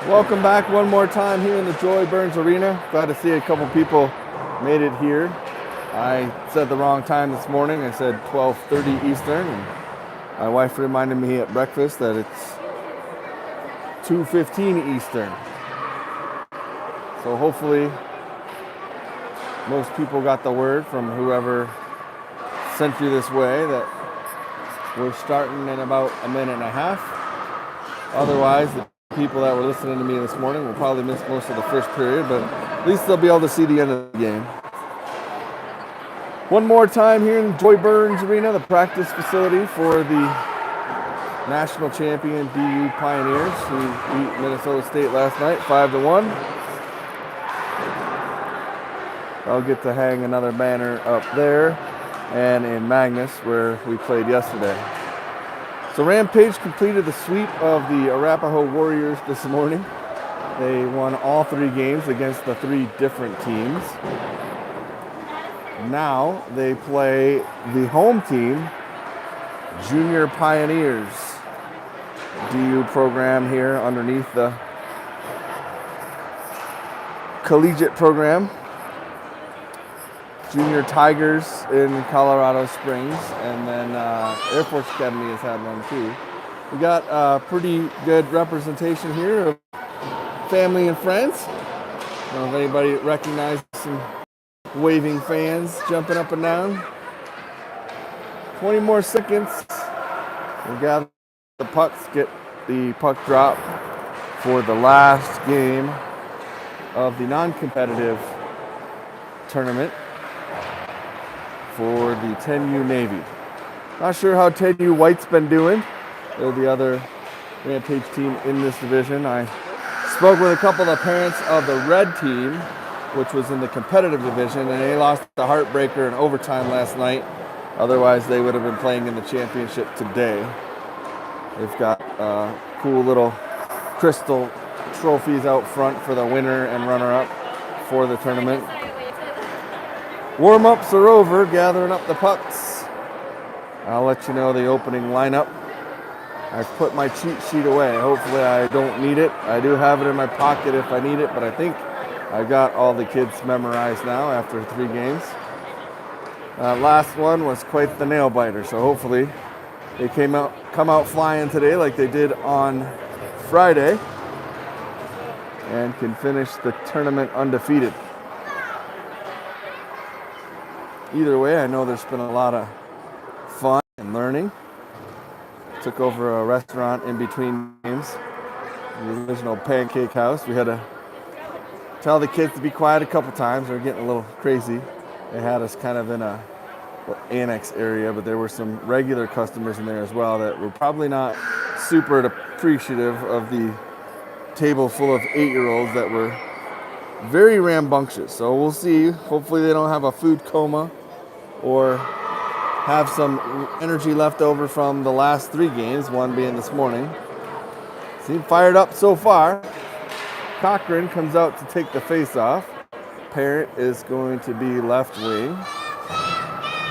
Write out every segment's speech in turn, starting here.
Welcome back one more time here in the Joy Burns Arena. Glad to see a couple people made it here. I said the wrong time this morning. I said 12:30 Eastern, and my wife reminded me at breakfast that it's 2:15 Eastern. So hopefully most people got the word from whoever sent you this way that we're starting in about a minute and a half. Otherwise, the people that were listening to me this morning will probably miss most of the first period, but at least they'll be able to see the end of the game. One more time here in Joy Burns Arena, the practice facility for the national champion DU Pioneers, who beat Minnesota State last night 5-1. I'll get to hang another banner up there and in Magnus, where we played yesterday. So Rampage completed the sweep of the Arapahoe Warriors this morning. They won all 3 games against the 3 different teams. Now they play the home team, Junior Pioneers, DU program here underneath the collegiate program. Junior Tigers in Colorado Springs, and then Air Force Academy has had one too. We got a pretty good representation here of family and friends. I don't know if anybody recognized some waving fans jumping up and down. 20 more seconds. We got the pucks, get the puck drop for the last game of the non-competitive tournament for the 10U Navy. Not sure how 10U White's been doing. They're the other Rampage team in this division. I spoke with a couple of the parents of the red team, which was in the competitive division, and they lost the heartbreaker in overtime last night. Otherwise, they would have been playing in the championship today. They've got cool little crystal trophies out front for the winner and runner-up for the tournament. Warm-ups are over, gathering up the pucks. I'll let you know the opening lineup. I've put my cheat sheet away. Hopefully I don't need it. I do have it in my pocket if I need it, but I think I got all the kids memorized now after 3 games. Last one was quite the nail biter, so hopefully they come out flying today like they did on Friday and can finish the tournament undefeated. Either way, I know there's been a lot of fun and learning. Took over a restaurant in between games, the original Pancake House. We had to tell the kids to be quiet a couple times. They're getting a little crazy. They had us kind of in a annex area, but there were some regular customers in there as well that were probably not super appreciative of the table full of 8-year-olds that were very rambunctious. So we'll see. Hopefully they don't have a food coma or have some energy left over from the last 3 games, one being this morning. Seem fired up so far. Cochran comes out to take the face-off. Parent is going to be left wing.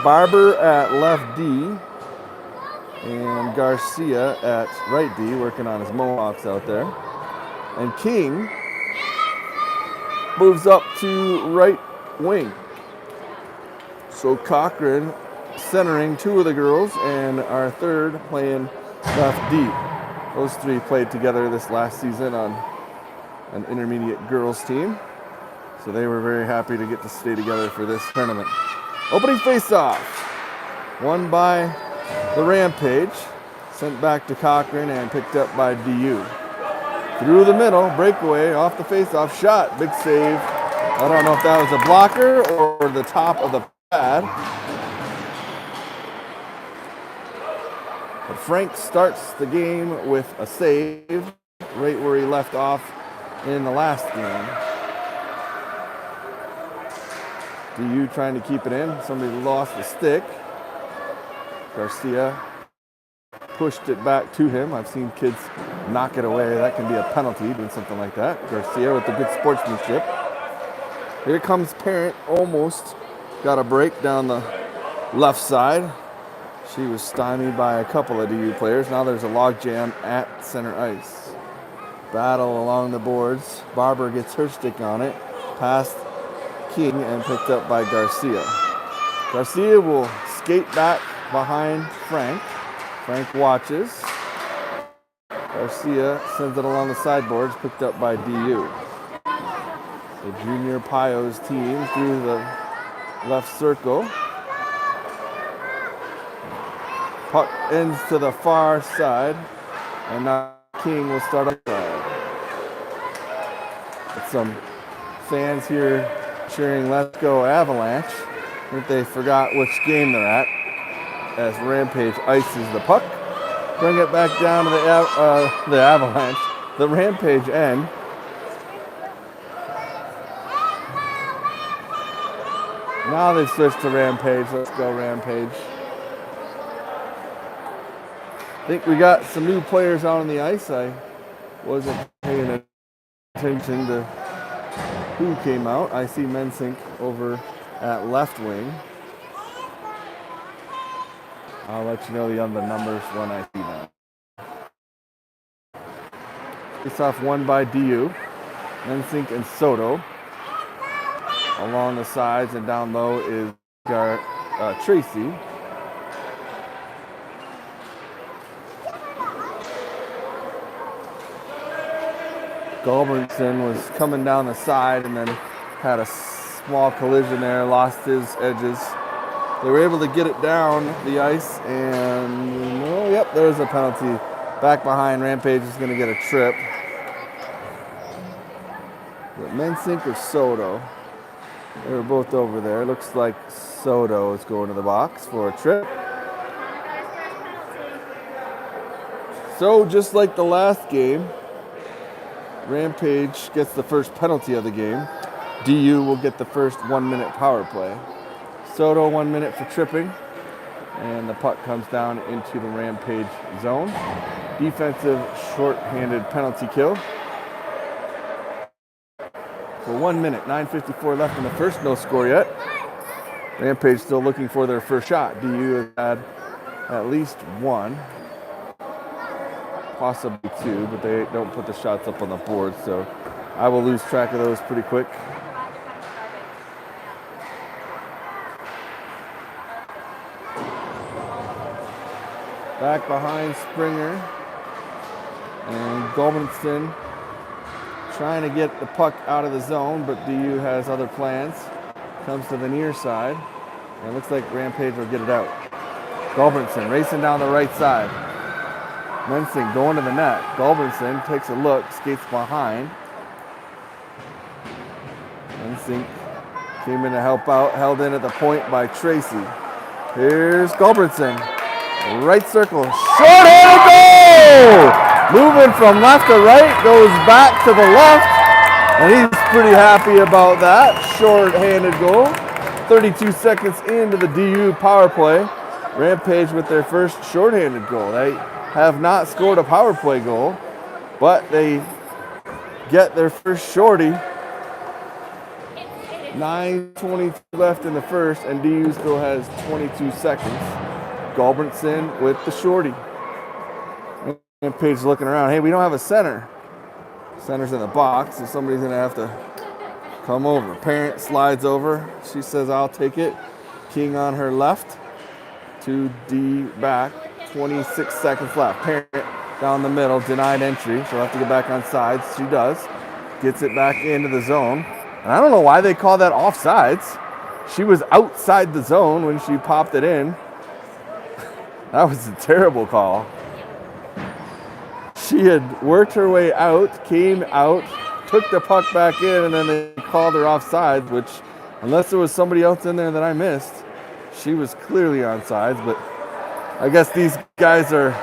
Barber at left D. And Garcia at right D, working on his mohawks out there. And King moves up to right wing. So Cochran centering 2 of the girls, and our third playing left D. Those 3 played together this last season on an intermediate girls team. So they were very happy to get to stay together for this tournament. Opening face-off. Won by the Rampage. Sent back to Cochran and picked up by DU. Through the middle, breakaway, off the face-off shot. Big save. I don't know if that was a blocker or the top of the pad. But Frank starts the game with a save right where he left off in the last game. DU trying to keep it in. Somebody lost the stick. Garcia pushed it back to him. I've seen kids knock it away. That can be a penalty, doing something like that. Garcia with the good sportsmanship. Here comes Parent, almost got a break down the left side. She was stymied by a couple of DU players. Now there's a log jam at center ice. Battle along the boards. Barber gets her stick on it. Past King and picked up by Garcia. Garcia will skate back behind Frank. Frank watches. Garcia sends it along the sideboards, picked up by DU. The JR Pios team through the left circle. Puck ends to the far side, and now King will start outside. With some fans here cheering "Let's go Avalanche." I think they forgot which game they're at as Rampage ices the puck. Bring it back down to the Avalanche, the Rampage end. Now they've switched to Rampage. Let's go Rampage. I think we got some new players out on the ice. I wasn't paying attention to who came out. I see Mensink over at left wing. I'll let you know the other numbers when I see them. Face off won by DU. Mensink and Soto. Along the sides and down low is Tracy. Gulbranson was coming down the side and then had a small collision there, lost his edges. They were able to get it down the ice and, yep, there's a penalty. Back behind, Rampage is going to get a trip. But Mensink or Soto? They were both over there. Looks like Soto is going to the box for a trip. So just like the last game, Rampage gets the first penalty of the game. DU will get the first 1 minute power play. Soto 1 minute for tripping. And the puck comes down into the Rampage zone. Defensive short-handed penalty kill. For 1 minute, 9:54 left in the first, no score yet. Rampage still looking for their first shot. DU has had at least one, possibly two, but they don't put the shots up on the board, so I will lose track of those pretty quick. Back behind Springer and Gulbranson trying to get the puck out of the zone, but DU has other plans. Comes to the near side, and it looks like Rampage will get it out. Gulbranson racing down the right side. Mensink going to the net. Gulbranson takes a look, skates behind. Mensink came in to help out, held in at the point by Tracy. Here's Gulbranson. Right circle, short-handed goal! Moving from left to right, goes back to the left, and he's pretty happy about that. Short-handed goal. 32 seconds into the DU power play. Rampage with their first short-handed goal. They have not scored a power play goal, but they get their first shorty. 9:22 left in the first, and DU still has 22 seconds. Gulbranson with the shorty. Rampage looking around. Hey, we don't have a center. Center's in the box, so somebody's going to have to come over. Parent slides over. She says, I'll take it. King on her left. 2D back. 26 seconds left. Parent down the middle. Denied entry. She'll have to get back on sides. She does. Gets it back into the zone. And I don't know why they call that offsides. She was outside the zone when she popped it in. That was a terrible call. She had worked her way out, came out, took the puck back in, and then they called her offsides, which, unless there was somebody else in there that I missed, she was clearly onside. But I guess these guys are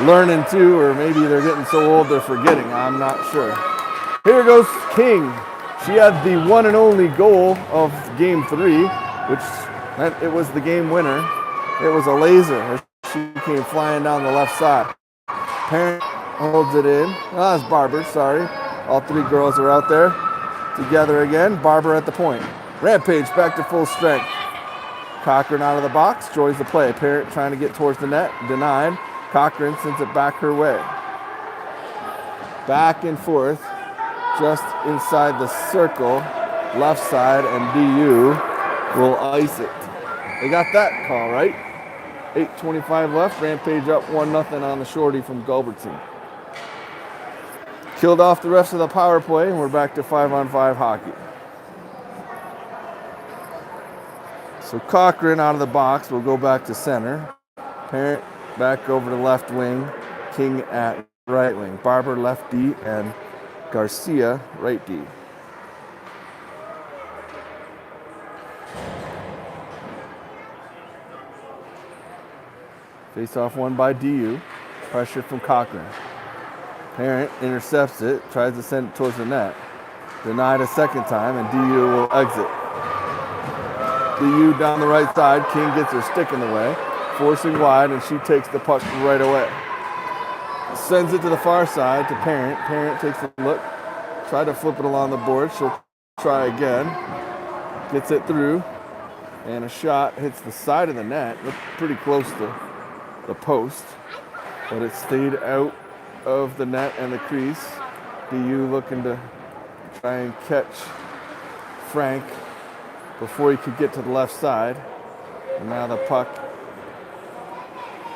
learning too, or maybe they're getting so old they're forgetting. I'm not sure. Here goes King. She had the one and only goal of Game 3, which meant it was the game winner. It was a laser. She came flying down the left side. Parent holds it in. Oh, that's Barber, sorry. All three girls are out there together again. Barber at the point. Rampage back to full strength. Cochran out of the box, joins the play. Parent trying to get towards the net, denied. Cochran sends it back her way. Back and forth, just inside the circle, left side, and DU will ice it. They got that call right. 8:25 left, Rampage up 1-0 on the shorty from Gulbertson. Killed off the rest of the power play, and we're back to 5-on-5 hockey. So Cochran out of the box will go back to center. Parent back over to left wing. King at right wing. Barber left D and Garcia right D. Face off won by DU. Pressure from Cochran. Parent intercepts it, tries to send it towards the net. Denied a second time, and DU will exit. DU down the right side. King gets her stick in the way, forcing wide, and she takes the puck right away. Sends it to the far side to Parent. Parent takes a look, try to flip it along the board. She'll try again. Gets it through, and a shot hits the side of the net. Looked pretty close to the post, but it stayed out of the net and the crease. DU looking to try and catch Frank before he could get to the left side. And now the puck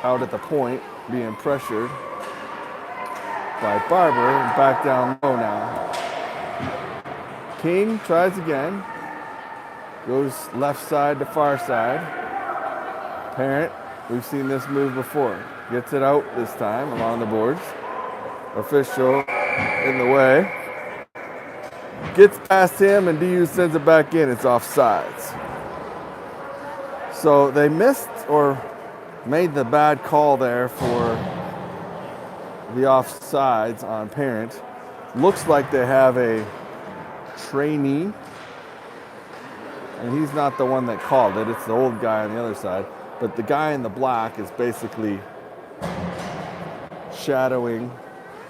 out at the point, being pressured by Barber, and back down low now. King tries again. Goes left side to far side. Parent, we've seen this move before. Gets it out this time along the boards. Official in the way. Gets past him, and DU sends it back in. It's offsides. So they missed or made the bad call there for the offsides on Parent. Looks like they have a trainee, and he's not the one that called it. It's the old guy on the other side. But the guy in the black is basically shadowing,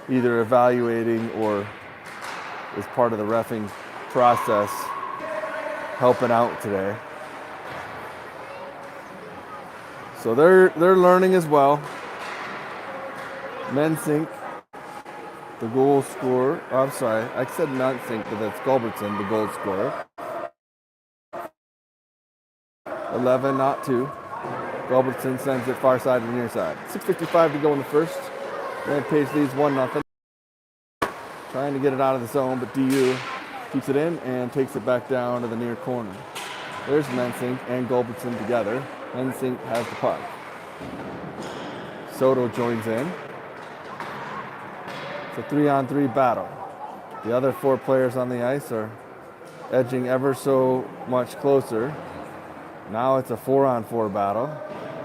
either evaluating or is part of the reffing process, helping out today. So they're learning as well. Mensink, the goal scorer. Oh, I'm sorry, I said Mensink, but that's Gulbertson, the goal scorer. 11, not 2. Gulbertson sends it far side to the near side. 6:55 to go in the first. Rampage leads 1-0. Trying to get it out of the zone, but DU keeps it in and takes it back down to the near corner. There's Mensink and Gulbertson together. Mensink has the puck. Soto joins in. It's a 3-on-3 battle. The other 4 players on the ice are edging ever so much closer. Now it's a 4-on-4 battle.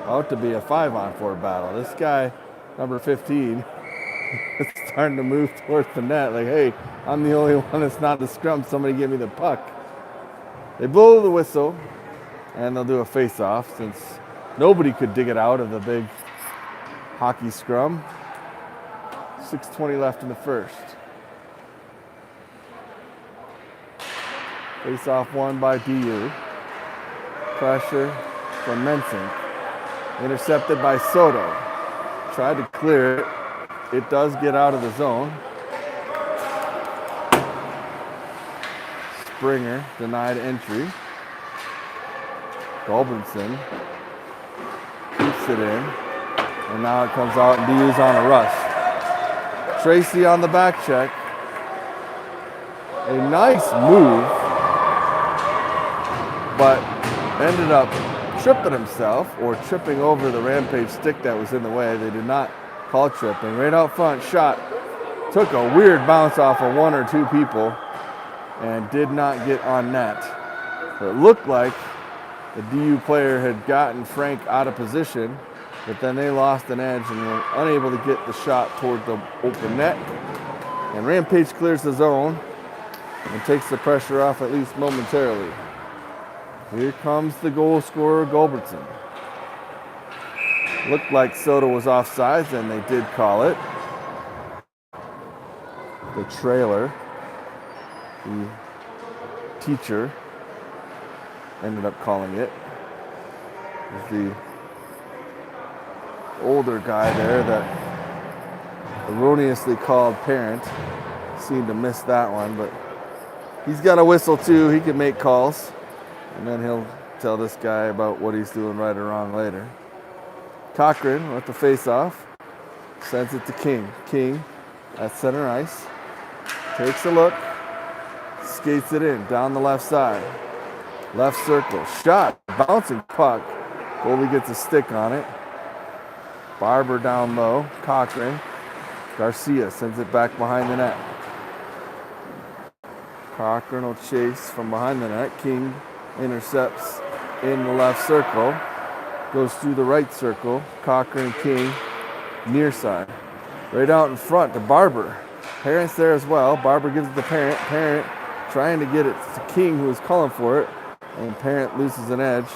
About to be a 5-on-4 battle. This guy, number 15, is starting to move towards the net. Like, hey, I'm the only one that's not the scrum. Somebody give me the puck. They blow the whistle, and they'll do a face-off since nobody could dig it out of the big hockey scrum. 6:20 left in the first. Face-off won by DU. Pressure from Mensink. Intercepted by Soto. Tried to clear it. It does get out of the zone. Springer denied entry. Gulbertson keeps it in. And now it comes out, and DU's on a rush. Tracy on the back check. A nice move, but ended up tripping himself or tripping over the Rampage stick that was in the way. They did not call tripping. Right out front, shot. Took a weird bounce off of 1 or 2 people and did not get on net. So it looked like the DU player had gotten Frank out of position, but then they lost an edge and were unable to get the shot toward the open net. And Rampage clears the zone and takes the pressure off at least momentarily. Here comes the goal scorer, Gulbertson. Looked like Soto was offsides, and they did call it. The trailer, the teacher, ended up calling it. is the older guy there that erroneously called parent. Seemed to miss that one, but he's got a whistle too. He can make calls, and then he'll tell this guy about what he's doing right or wrong later. Cochran with the face-off, sends it to King. King at center ice, takes a look, skates it in down the left side. Left circle, shot, bouncing puck. Goalie gets a stick on it. Barber down low, Cochran. Garcia sends it back behind the net. Cochran will chase from behind the net. King intercepts in the left circle. Goes through the right circle. Cochran, King, near side. Right out in front to Barber. Parent's there as well. Barber gives it to Parent. Parent trying to get it to King, who is calling for it. And Parent loses an edge.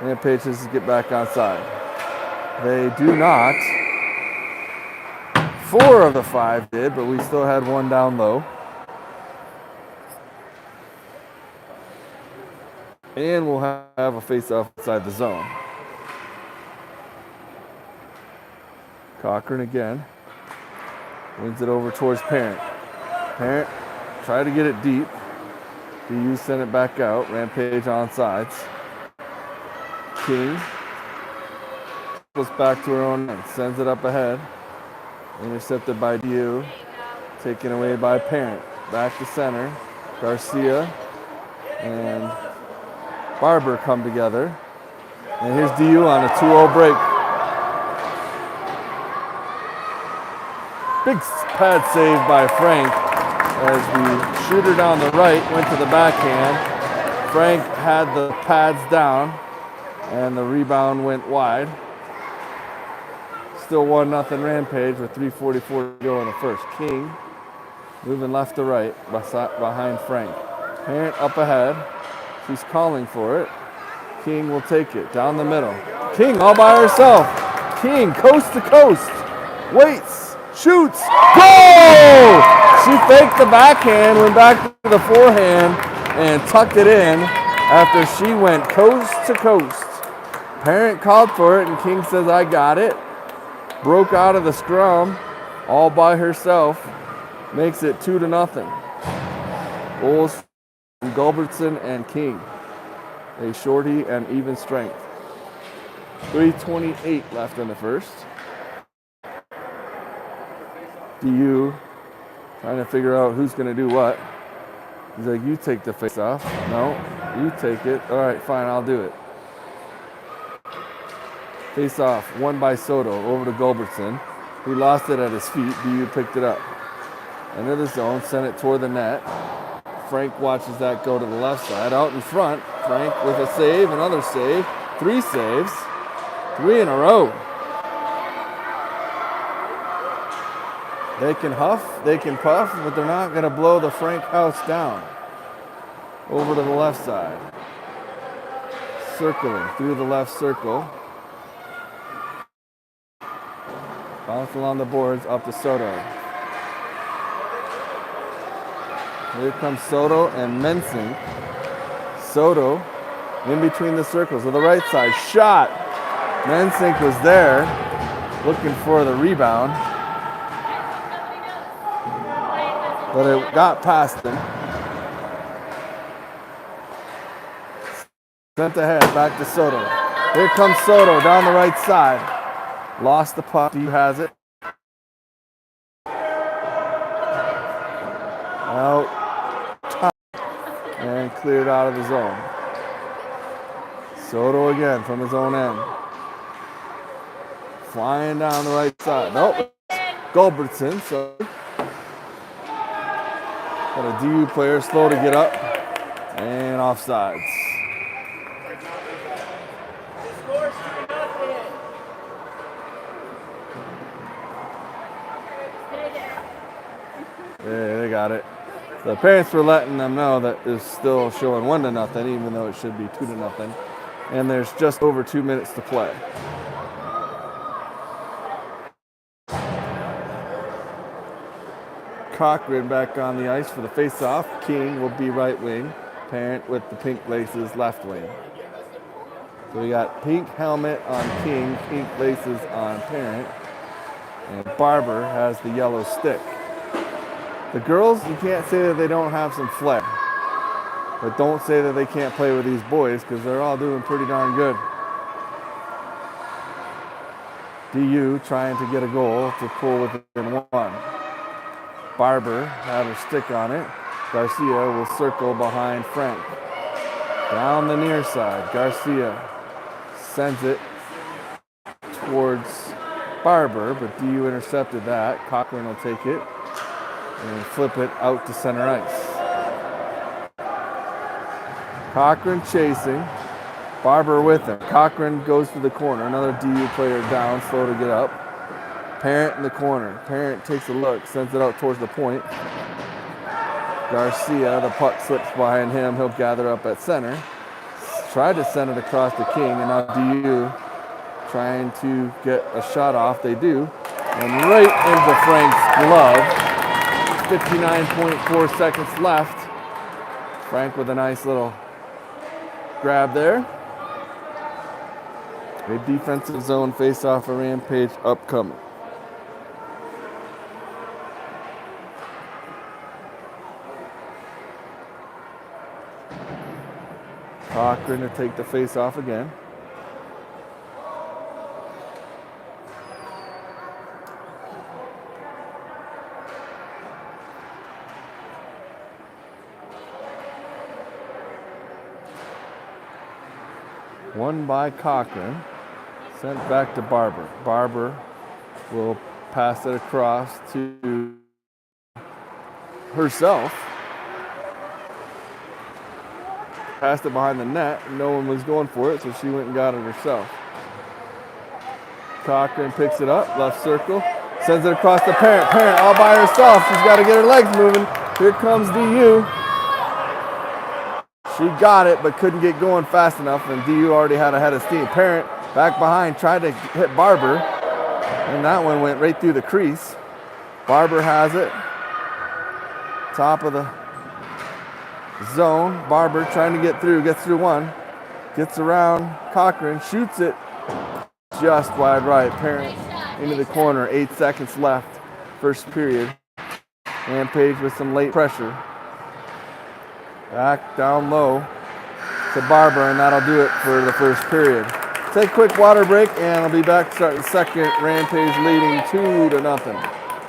Rampage has to get back onside. They do not. 4 of the 5 did, but we still had one down low. And we'll have a face-off inside the zone. Cochran again. Wins it over towards Parent. Parent try to get it deep. DU send it back out. Rampage on sides. King goes back to her own end. Sends it up ahead. Intercepted by DU. Taken away by Parent. Back to center. Garcia and Barber come together. And here's DU on a 2-0 break. Big pad save by Frank as the shooter down the right went to the backhand. Frank had the pads down and the rebound went wide. Still 1-0 Rampage with 3:44 to go in the first. King moving left to right behind Frank. Parent up ahead. She's calling for it. King will take it down the middle. King all by herself. King coast to coast. Waits. Shoots. Goal! She faked the backhand, went back to the forehand, and tucked it in after she went coast to coast. Parent called for it, and King says, I got it. Broke out of the scrum all by herself. Makes it 2-0. Goals from Gulbertson and King. A shorty and even strength. 3:28 left in the first. DU trying to figure out who's going to do what. He's like, you take the face off. No, you take it. All right, fine, I'll do it. Face off, won by Soto, over to Gulbertson. He lost it at his feet. DU picked it up. Into the zone, sent it toward the net. Frank watches that go to the left side. Out in front, Frank with a save, another save. 3 saves. 3 in a row. They can huff, they can puff, but they're not going to blow the Frank house down. Over to the left side. Circling through the left circle. Bounce along the boards up to Soto. Here comes Soto and Mensink. Soto in between the circles to the right side. Shot. Mensink was there looking for the rebound. But it got past him. Sent ahead, back to Soto. Here comes Soto down the right side. Lost the puck. He has it. Out. And cleared out of the zone. Soto again from his own end. Flying down the right side. Nope. Gulbertson. So got a DU player slow to get up. And offsides. Yeah, they got it. The parents were letting them know that it's still showing 1-0, even though it should be 2-0. And there's just over 2 minutes to play. Cochran back on the ice for the face-off. King will be right wing. Parent with the pink laces left wing. So we got pink helmet on King, pink laces on Parent, and Barber has the yellow stick. The girls, you can't say that they don't have some flair, but don't say that they can't play with these boys because they're all doing pretty darn good. DU trying to get a goal to pull within one. Barber had her stick on it. Garcia will circle behind Frank. Down the near side, Garcia sends it towards Barber, but DU intercepted that. Cochran will take it and flip it out to center ice. Cochran chasing. Barber with him. Cochran goes to the corner. Another DU player down, slow to get up. Parent in the corner. Parent takes a look, sends it out towards the point. Garcia, the puck slips behind him. He'll gather up at center. Tried to send it across to King, and now DU trying to get a shot off. They do. And right into Frank's glove. 59.4 seconds left. Frank with a nice little grab there. A defensive zone face-off for Rampage upcoming. Cochran to take the face-off again. Won by Cochran. Sent back to Barber. Barber will pass it across to herself. Passed it behind the net. No one was going for it, so she went and got it herself. Cochran picks it up, left circle, sends it across to Parent. Parent all by herself. She's got to get her legs moving. Here comes DU. She got it, but couldn't get going fast enough, and DU already had a head of steam. Parent back behind, tried to hit Barber, and that one went right through the crease. Barber has it. Top of the zone. Barber trying to get through, gets through one. Gets around Cochran, shoots it just wide right. Parent into the corner, 8 seconds left, first period. Rampage with some late pressure. Back down low to Barber, and that'll do it for the first period. Take a quick water break, and I'll be back starting second. Rampage leading 2-0.